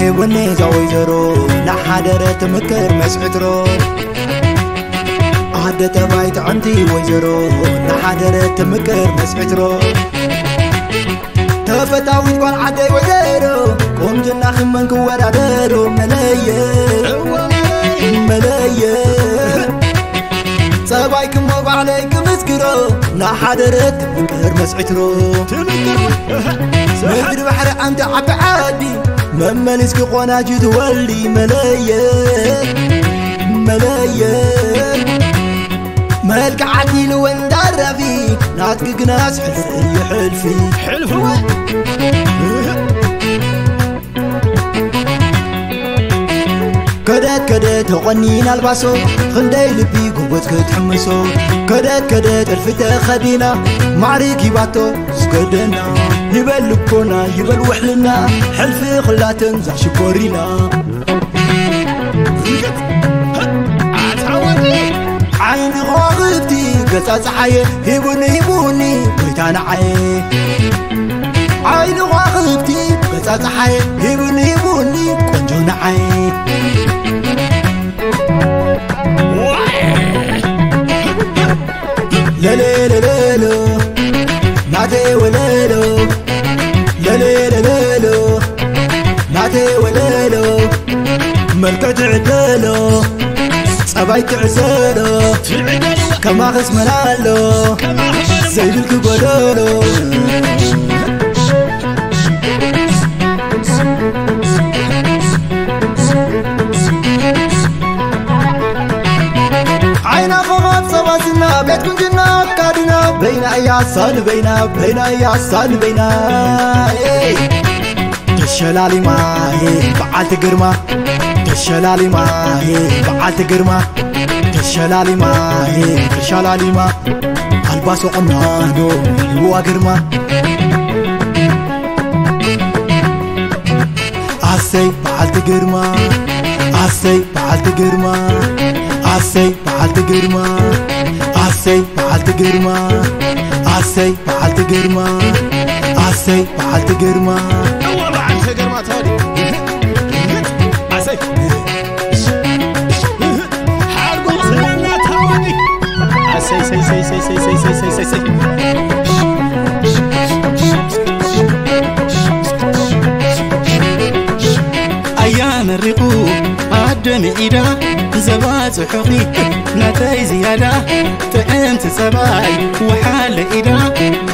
هبني زوي زرو نحدرت مكر مسعترو عدت بايت عندي وزرو نحدرت مكر مسعترو تفتاوي قال عدي وزرو قوم جنا خمن كورادرو ملايه صبايكم وعليكم مسكرو نحدرت مكر مسعترو مدري بحر عند عبعادي مملسك قناجي تولي ملايه مالك عديل وندار فيك ناتك ناس حلفي كدت غنينا الباسو خندي لبي قوتك تحمسو كدت الفتة خدينا معريكي باتو سكدنا يبل لبكونا يبل وحلنا حلفي خلاتن زع شكورينا عيني غاغبتي قصاص حي هيبوني بيتانا عي عيني غاغبتي قصاص حي هيبوني قنجونا عي ليلو ناتي وليلو ليلو ناتي وليلو ملكة تعدلو صباي تعسلو كما خص ملالو زيدلك قولولو عينا خمات صباتنا بيتكم جنا كادنا بين أياسان بين أياسان بينا تشلالي ماهي بعالت قرما تشلالي ماهي بعالت قرما تشلالي ما الباسو قمنانو هو قرما عسي بعالت قرما عسي بعالت قرما عسي بعالت قرما عسي بعالت قرما عسي بعالت قرما عسي بعالت قرما الله بعالت قرما تالي عسي حارقو سلالنا تاواني عسي سي أيام الرقوب عدم إيدا زبات حقي نتاي زيادة تعمت سباي وحال إيدا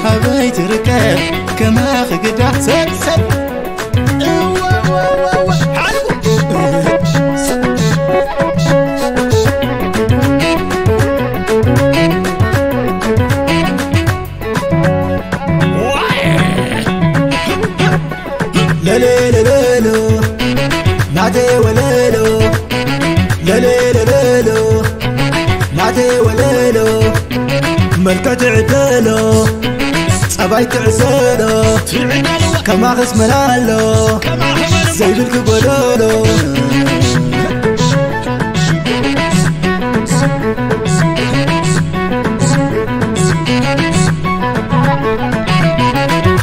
هبيت ركاب كما خقدا سد ليلو ناتي وليلو ليلو ناتي وليلو ملكة تعدلو صباي تعسلو كما خص ملالو زيدلك قولولو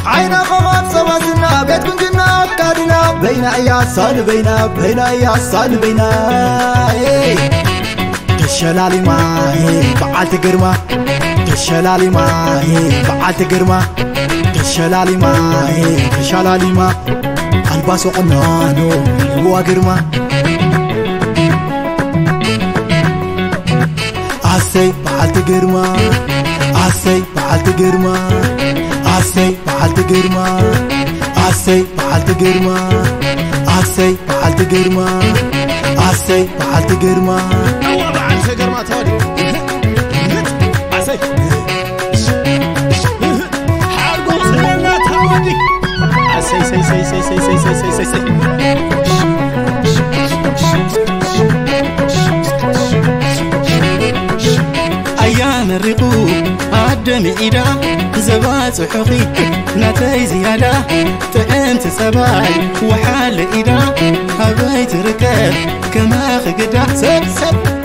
عينا خمات صباتنا بيتكم جنا كادنا بين أياسان بينا تشلالي ماهي بعالت قرما تشلالي ماهي بعالت قرما تشلالي ما الباسو قنانو هو قرما عسي بعالت قرما عسي بعالت قرما عسي بعالت قرما عسي بعالت قرما عسي بعالت قرما عسي بعالت قرما الله بعالت قرما تالي عسي حارقو سلالنا تاواني عسي أيام الرقوب عد معيدا زبات حقي ناتي زيادة طعمت سباي وحال إيدا هبيت ركب كما خقدا سب